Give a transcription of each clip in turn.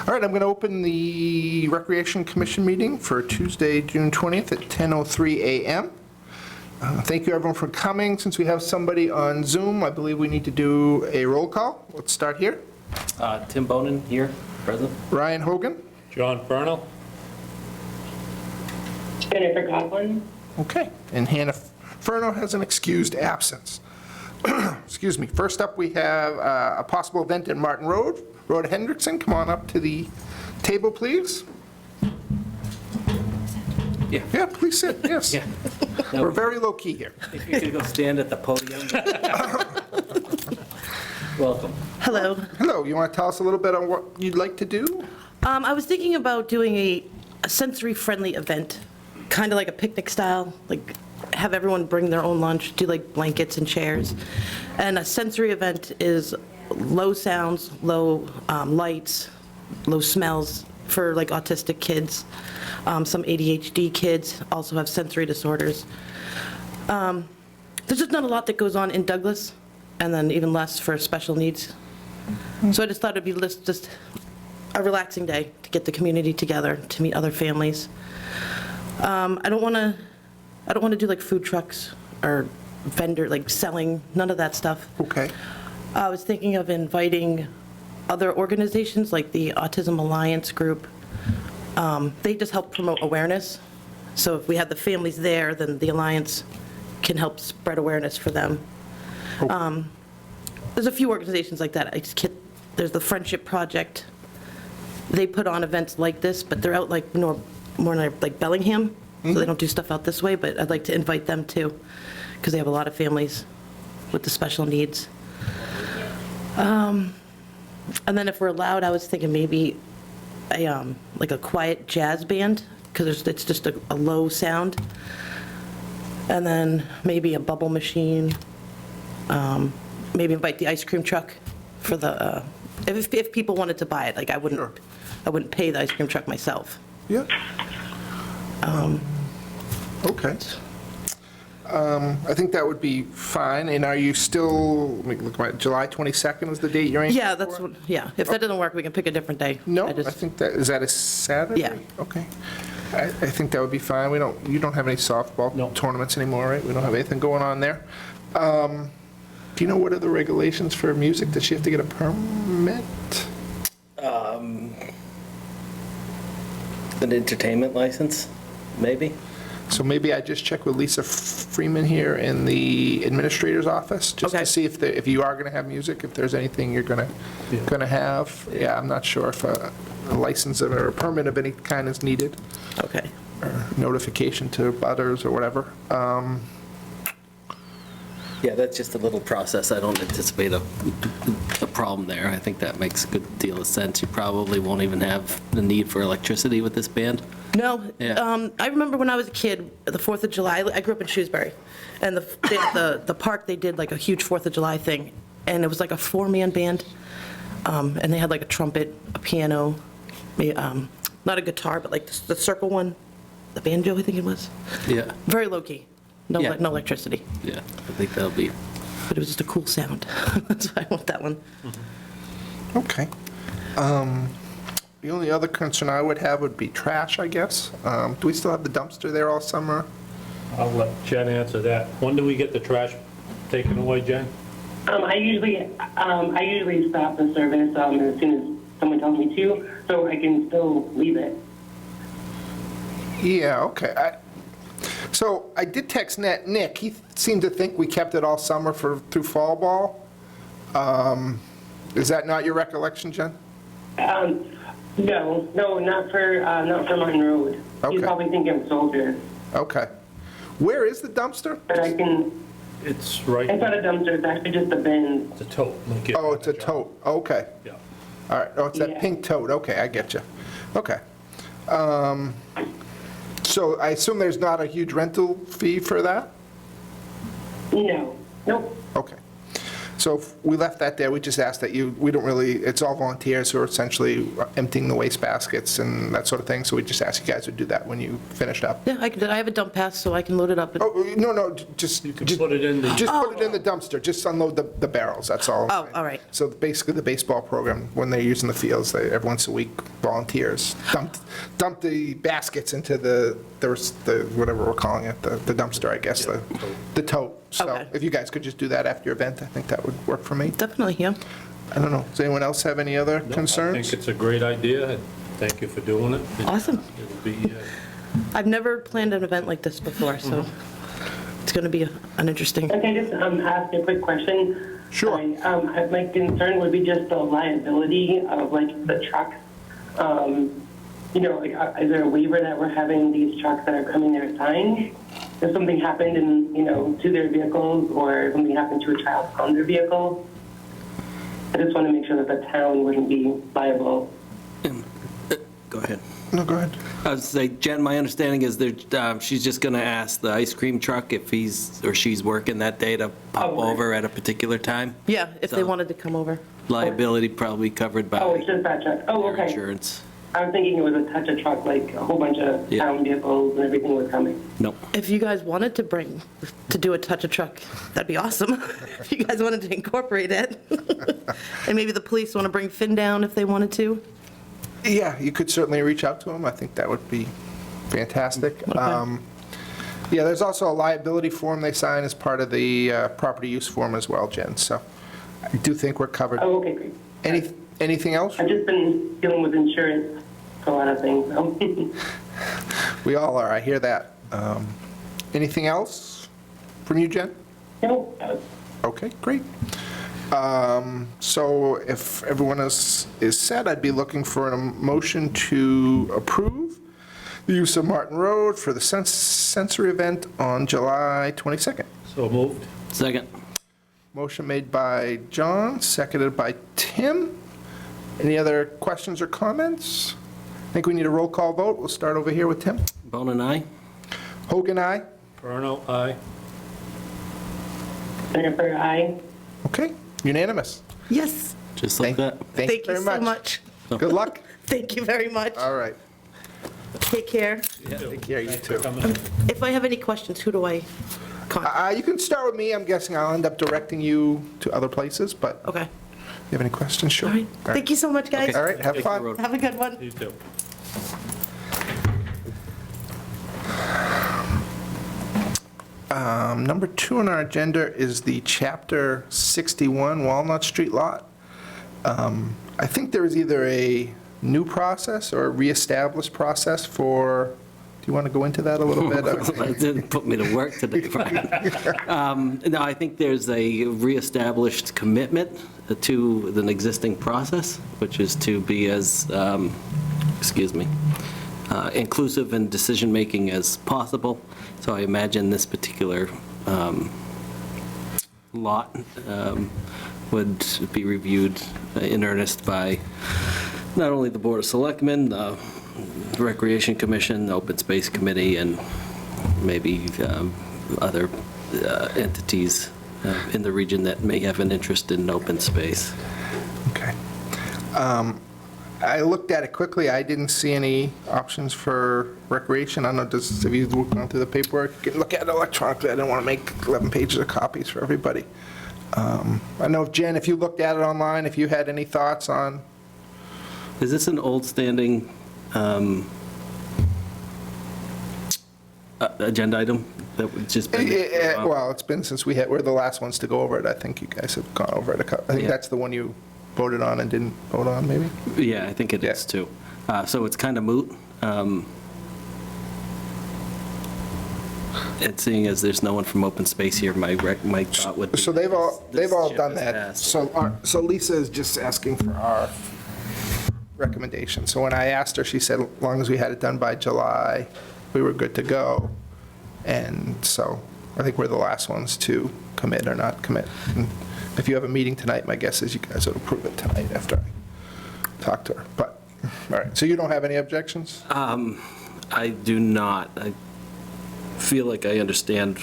All right, I'm going to open the Recreation Commission meeting for Tuesday, June 20th at 10:03 a.m. Thank you, everyone, for coming. Since we have somebody on Zoom, I believe we need to do a roll call. Let's start here. Tim Bonin here, present. Ryan Hogan. John Fernal. Jennifer Coughlin. Okay, and Hannah Furno has an excused absence. Excuse me. First up, we have a possible event at Martin Road. Rhoda Hendrickson, come on up to the table, please. Yeah, please sit, yes. Yeah. We're very low-key here. If you could go stand at the podium. Welcome. Hello. Hello, you want to tell us a little bit on what you'd like to do? I was thinking about doing a sensory-friendly event, kind of like a picnic style, like have everyone bring their own lunch, do like blankets and chairs. And a sensory event is low sounds, low lights, low smells for like autistic kids. Some ADHD kids also have sensory disorders. There's just not a lot that goes on in Douglas, and then even less for special needs. So I just thought it'd be just a relaxing day to get the community together, to meet other families. I don't want to do like food trucks or vendor, like selling, none of that stuff. Okay. I was thinking of inviting other organizations like the Autism Alliance group. They just help promote awareness. So if we have the families there, then the Alliance can help spread awareness for them. There's a few organizations like that. There's the Friendship Project. They put on events like this, but they're out like more like Bellingham, so they don't do stuff out this way, but I'd like to invite them too, because they have a lot of families with the special needs. And then if we're allowed, I was thinking maybe like a quiet jazz band, because it's just a low sound. And then maybe a bubble machine. Maybe invite the ice cream truck for the, if people wanted to buy it, like I wouldn't pay the ice cream truck myself. Yeah. Okay. I think that would be fine. And are you still, let me look at July 22nd is the date you're aiming for? Yeah, that's what, yeah. If that doesn't work, we can pick a different day. No, I think that, is that a Saturday? Yeah. Okay. I think that would be fine. You don't have any softball No. tournaments anymore, right? We don't have anything going on there. Do you know what are the regulations for music? Does she have to get a permit? An entertainment license, maybe? So maybe I just check with Lisa Freeman here in the administrator's office, just to Okay. see if you are going to have music, if there's anything you're going to have. Yeah, I'm not sure if a license or a permit of any kind is needed, Okay. or notification to butters or whatever. Yeah, that's just a little process. I don't anticipate a problem there. I think that makes a good deal of sense. You probably won't even have the need for electricity with this band. No, Yeah. I remember when I was a kid, the 4th of July, I grew up in Shrewsbury, and the park, they did like a huge 4th of July thing, and it was like a 4-man band, and they had like a trumpet, a piano, not a guitar, but like the circle one, the banjo, I think it was. Yeah, Very low-key, no Yeah. no electricity, yeah. I think that'll be, but it was just a cool sound. That's why I want that one. Okay. The only other concern I would have would be trash, I guess. Do we still have the dumpster there all summer? I'll let Jen answer that. When do we get the trash taken away, Jen? I usually stop the service as soon as someone tells me to, so I can still leave it. Yeah, okay. So I did text Nick. He seemed to think we kept it all summer through fall ball. Is that not your recollection, Jen? No, not for Martin Road. Okay. He's probably thinking Soldier, Okay. Where is the dumpster? but I can. It's right, It's not a dumpster. It's actually just a bin. it's a tote. like it- Oh, it's a tote. Okay. Yeah. All right. Oh, it's that Yeah. pink tote. Okay, I get you. Okay. So I assume there's not a huge rental fee for that? No, nope. Okay. So if we left that there, we just asked that we don't really, it's all volunteers who are essentially emptying the waste baskets and that sort of thing, so we just asked you guys to do that when you finished up. Yeah, I have a dump pass, so I can load it up. Oh, no, just. You can put it in the, Just put it in the dumpster, just unload the barrels, that's all. Oh, all right. So basically, the baseball program, when they're using the fields, every once a week, volunteers dump the baskets into the whatever we're calling it, the dumpster, I guess, the tote. So Okay. if you guys could just do that after your event, I think that would work for me. Definitely, yeah. I don't know, does anyone else have any other no, I concerns? think it's a great idea, and thank you for doing it. Awesome. It'll be, I've never planned an event like this before, so it's going to be an interesting. Can I just ask a quick question? Sure. My concern would be just the liability of like the trucks. Is there a waiver that we're having these trucks that are coming there signed? If something happened to their vehicles, or something happened to a child on their vehicle, I just want to make sure that the town wouldn't be liable. Go ahead. No, go ahead. I was say, Jen, my understanding is she's just going to ask the ice cream truck if he's or she's working that day to pop Oh, right. over at a particular time. Yeah, if they So- wanted to come over. Liability probably covered by Oh, it's just that truck. Oh, your okay. insurance. I was thinking it was a touch a truck, like a whole bunch of Yeah. town vehicles and everything was coming. No. If you guys wanted to do a touch a truck, that'd be awesome. If you guys wanted to incorporate it. And maybe the police want to bring Finn down if they wanted to. Yeah, you could certainly reach out to them. I think that would be fantastic. Yeah, there's also a liability form they sign as part of the property use form as well, Jen, so I do think we're covered. Oh, okay, great. Anything else? I've just been dealing with insurance for a lot of things. So. We all are, I hear that. Anything else from you, Jen? No, Okay, great. So if everyone is set, I'd be looking for a motion to approve the use of Martin Road for the sensory event on July 22nd. so moved. Second. Motion made by John, seconded by Tim. Any other questions or comments? I think we need a roll call vote. We'll start over here with Tim. Bone and I. Hogan, aye? Vernal, aye. Jennifer, aye. Okay, unanimous. Yes. Just like that. Thank you very so much. much. Good luck. Thank you very much. All right. Take care. Take care, you Thanks for too. coming in. If I have any questions, who do I contact? You can start with me. I'm guessing I'll end up directing you to other places, but if Okay. you have any questions, sure. All right. Thank you so much, guys. All right, have Take the fun. road. Have a good one. You too. Number 2 on our agenda is the Chapter 61 Walnut Street lot. I think there is either a new process or a reestablished process for, do you want to go into that a little bit? That didn't put me to work today, Brian. No, I think there's a reestablished commitment to an existing process, which is to be as, inclusive in decision-making as possible. So I imagine this particular lot would be reviewed in earnest by not only the Board of Selectmen, the Recreation Commission, the Open Space Committee, and maybe other entities in the region that may have an interest in open space. Okay. I looked at it quickly. I didn't see any options for recreation. I don't know, have you gone through the paperwork? You can look at it electronically. I didn't want to make 11 pages of copies for everybody. I know, Jen, if you looked at it online, if you had any thoughts on, Is this an old standing agenda item that would just been? well, it's been since we're the last ones to go over it. I think you guys have gone over it. I think Yeah. that's the one you voted on and didn't vote on, maybe? Yeah, I think it is Yeah. too. So it's kind of moot. And seeing as there's no one from open space here, my thought would be. So they've all this ship done has that. passed. So Lisa is just asking for our recommendation. So when I asked her, she said, as long as we had it done by July, we were good to go. And so I think we're the last ones to commit or not commit. And if you have a meeting tonight, my guess is you guys would approve it tonight after I talk to her. But, all right, so you don't have any objections? I do not. I feel like I understand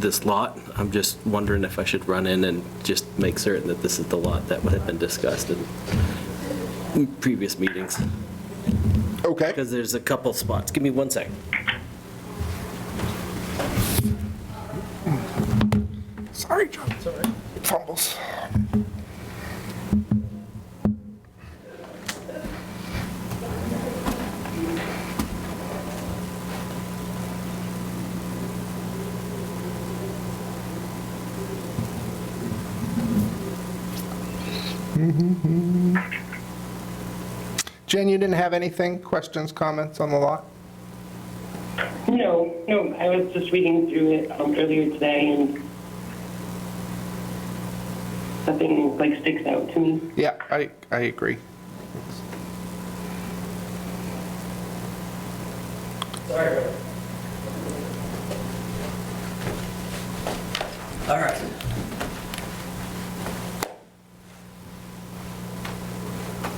this lot. I'm just wondering if I should run in and just make certain that this is the lot that had been discussed in previous meetings, Okay. because there's a couple spots. Give me 1 second. Sorry, John. It's all right. Fumbles. Jen, you didn't have anything, questions, comments on the lot? No, I was just reading through it earlier today, and nothing like sticks out to me. Yeah, I agree. All right.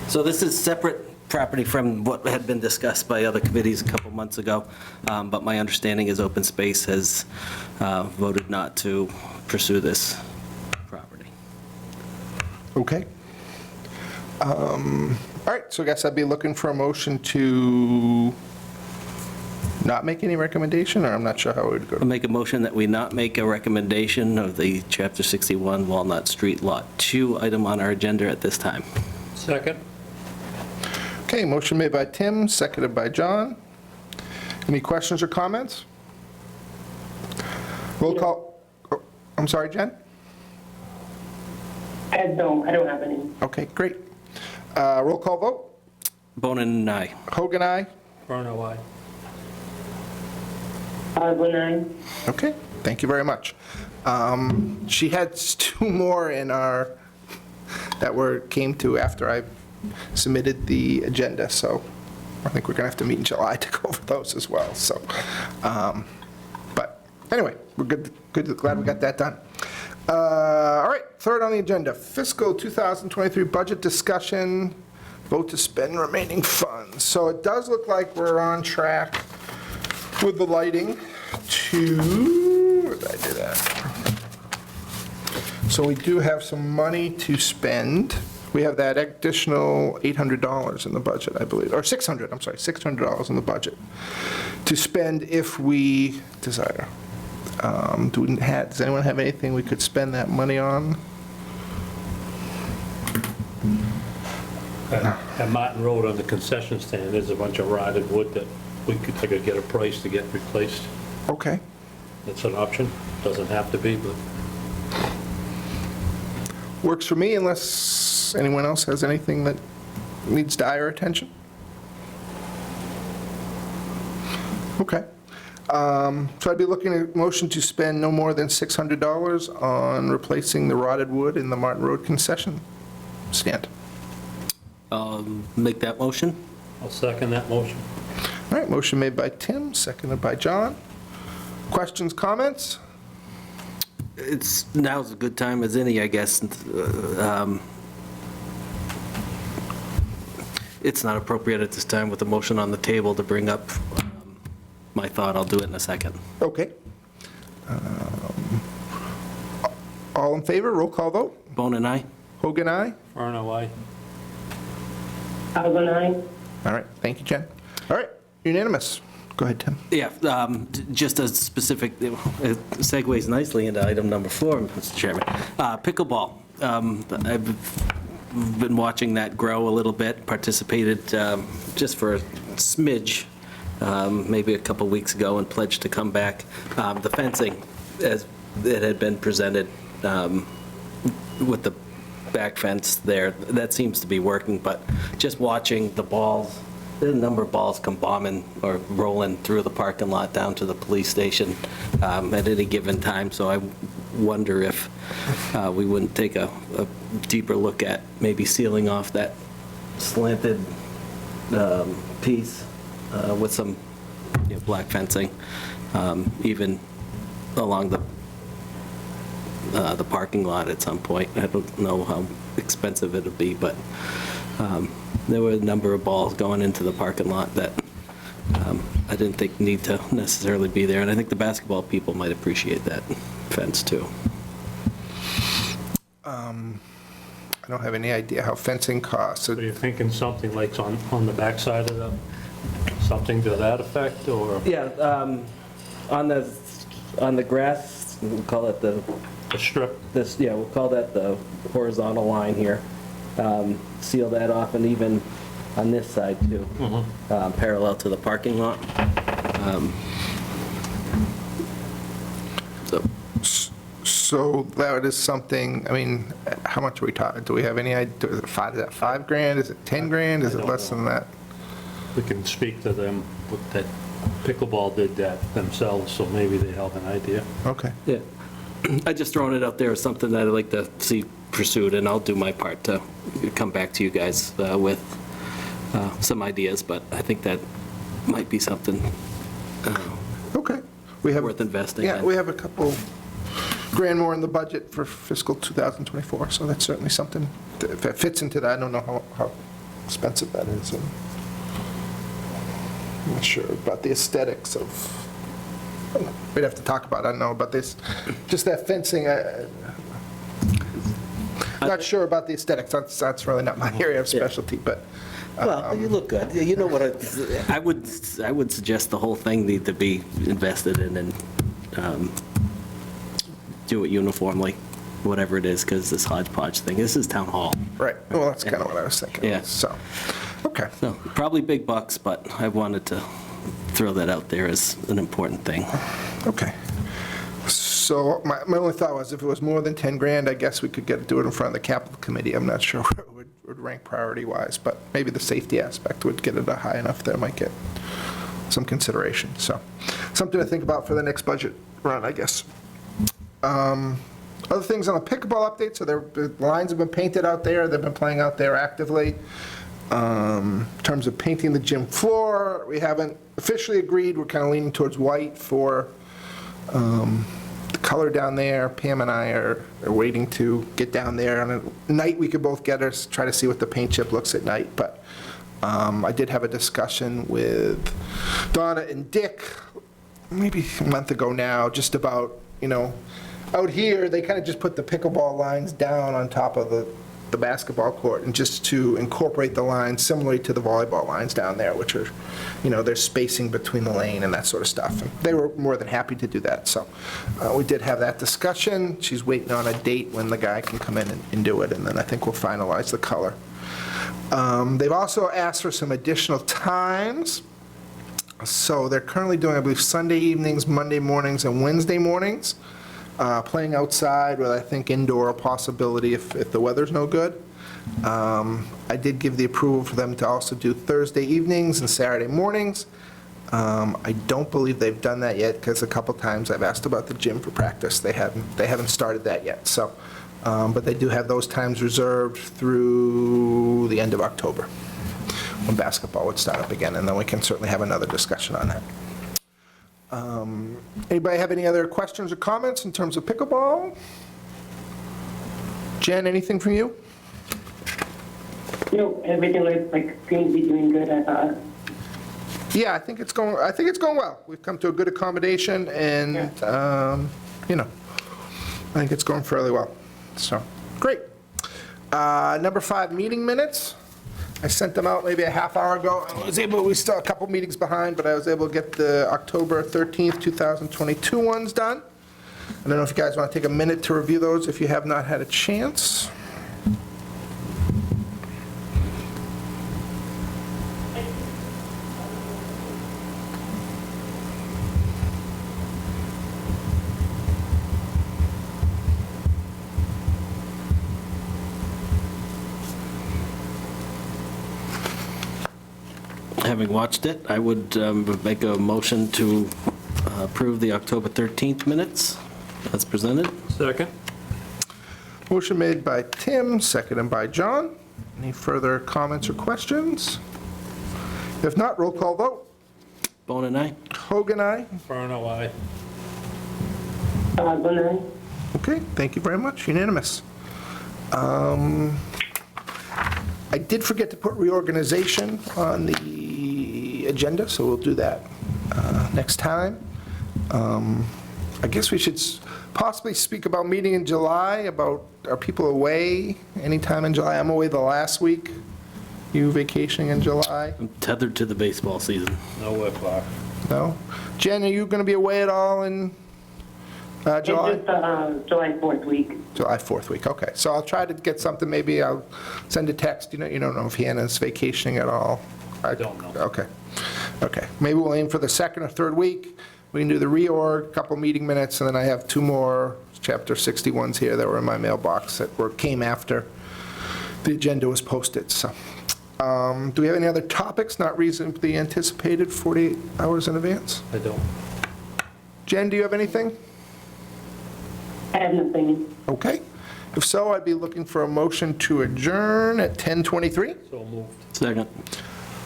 So this is separate property from what had been discussed by other committees a couple months ago, but my understanding is Open Space has voted not to pursue this property. Okay. All right, so I guess I'd be looking for a motion to not make any recommendation, or I'm not sure how it would go. I'll make a motion that we not make a recommendation of the Chapter 61 Walnut Street Lot 2 item on our agenda at this time. Second? Okay, motion made by Tim, seconded by John. Any questions or comments? Roll call, oh, I'm sorry, Jen? No, I don't have any. Okay, great. Roll call vote. Bonin and I. Hogan, aye. Verno, aye. Osborne, aye. Okay, thank you very much. She had 2 more in our, that came to after I submitted the agenda, so I think we're going to have to meet in July to go over those as well, so. But anyway, we're good, glad we got that done. All right, third on the agenda, fiscal 2023 budget discussion, vote to spend remaining funds. So it does look like we're on track with the lighting to, where did I do that? So we do have some money to spend. We have that additional $800 in the budget, I believe, or $600, I'm sorry, $600 in the budget to spend if we desire. Does anyone have anything we could spend that money on? At Martin Road on the concession stand, there's a bunch of rotted wood that I could get a price to get replaced. Okay. That's an option. Doesn't have to be, but Works for me unless anyone else has anything that needs dire attention. Okay. So I'd be looking at motion to spend no more than $600 on replacing the rotted wood in the Martin Road concession stand. Make that motion? I'll second that motion. All right, motion made by Tim, seconded by John. Questions, comments? Now's a good time as any, I guess. It's not appropriate at this time with the motion on the table to bring up my thought. I'll do it in a second. Okay. All in favor, roll call vote. Bone and I? Hogan, aye. Verno, aye. Osborne, aye. All right, thank you, Jen. All right, unanimous. Go ahead, Tim. Yeah, just a specific, it segues nicely into item number 4, Mr. Chairman. Pickleball. I've been watching that grow a little bit, participated just for a smidge, maybe a couple weeks ago, and pledged to come back. The fencing, as it had been presented with the back fence there, that seems to be working, but just watching the balls, the number of balls come bombing or rolling through the parking lot down to the police station at any given time, so I wonder if we wouldn't take a deeper look at maybe sealing off that slanted piece with some black fencing, even along the parking lot at some point. I don't know how expensive it'll be, but there were a number of balls going into the parking lot that I didn't think need to necessarily be there, and I think the basketball people might appreciate that fence, too. I don't have any idea how fencing costs. So you're thinking something like on the backside of something to that effect, or Yeah, on the grass, we'll call it a strip? we'll call that the horizontal line here. Seal that off, and even on this side too, parallel to the parking lot. So that is something, I mean, how much are we talking? Do we have any idea? Is it $5,000? Is it 10 grand? Is I it don't less know. than that? We can speak to them, but that pickleball did that themselves, so maybe they have an idea. Okay. Yeah. I just thrown it out there as something that I'd like to see pursued, and I'll do my part to come back to you guys with some ideas, but I think that might be something Okay. We have, worth investing yeah, in. we have a couple grand more in the budget for fiscal 2024, so that's certainly something that fits into that. I don't know how expensive that is. And I'm not sure about the aesthetics of, we'd have to talk about, I don't know about this, just that fencing. Not sure about the aesthetics. That's really not my area of specialty, but. Well, you look good. You know what, I would suggest the whole thing need to be invested in and do it uniformly, whatever it is, because this hodgepodge thing, this is town hall. Right, well, that's kind of what I was thinking. Yeah. So, okay. So probably big bucks, but I wanted to throw that out there as an important thing. Okay. So my only thought was if it was more than 10 grand, I guess we could do it in front of the capital committee. I'm not sure where it would rank priority-wise, but maybe the safety aspect would get it a high enough that it might get some consideration. So something to think about for the next budget run, I guess. Other things on the pickleball update, so the lines have been painted out there. They've been playing out there actively. In terms of painting the gym floor, we haven't officially agreed. We're kind of leaning towards white for the color down there. Pam and I are waiting to get down there. On a night, we could both get us, try to see what the paint chip looks at night. But I did have a discussion with Donna and Dick maybe a month ago now, just about, out here, they kind of just put the pickleball lines down on top of the basketball court, and just to incorporate the lines similarly to the volleyball lines down there, which are, there's spacing between the lane and that sort of stuff. And they were more than happy to do that. So we did have that discussion. She's waiting on a date when the guy can come in and do it, and then I think we'll finalize the color. They've also asked for some additional times. So they're currently doing, I believe, Sunday evenings, Monday mornings, and Wednesday mornings. Playing outside with, I think, indoor a possibility if the weather's no good. I did give the approval for them to also do Thursday evenings and Saturday mornings. I don't believe they've done that yet, because a couple times I've asked about the gym for practice. They haven't started that yet. So, but they do have those times reserved through the end of October, when basketball would start up again, and then we can certainly have another discussion on that. Anybody have any other questions or comments in terms of pickleball? Jen, anything from you? Everything seems to be doing good, I thought. Yeah, I think it's going well. We've come to a good accommodation, and, I think it's going fairly well. So, great. Number 5, meeting minutes. I sent them out maybe a half hour ago. We still a couple meetings behind, but I was able to get the October 13th, 2022 ones done. I don't know if you guys want to take a minute to review those if you have not had a chance. Having watched it, I would make a motion to approve the October 13th minutes as presented. Second? Motion made by Tim, seconded by John. Any further comments or questions? If not, roll call vote. Bone and I. Hogan, aye. Furno, aye. Bonan? Okay, thank you very much, unanimous. I did forget to put reorganization on the the agenda, so we'll do that next time. I guess we should possibly speak about meeting in July, about are people away anytime in July? I'm away the last week. You vacationing in July? I'm tethered to the baseball season. Nowhere far. No? Jen, are you going to be away at all in July? It's just July 4th week. July 4th week, okay. So I'll try to get something, maybe I'll send a text, you don't know if Hannah's vacationing at all? I don't know. Okay. Maybe we'll aim for the second or third week. We can do the reorg, couple meeting minutes, and then I have 2 more Chapter 61s here that were in my mailbox that came after the agenda was posted, so. Do we have any other topics not reasonably anticipated 48 hours in advance? I don't. Jen, do you have anything? I have nothing. Okay. If so, I'd be looking for a motion to adjourn at 10:23. So moved. Second.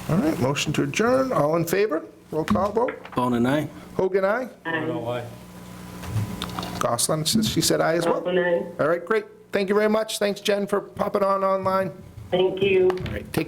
All right, motion to adjourn. All in favor? Roll call vote. Bone and I. Hogan, aye. I don't know why. Goslin, she said aye as well. Good night. All right, great. Thank you very much. Thanks, Jen, for popping on online. Thank you. All right, take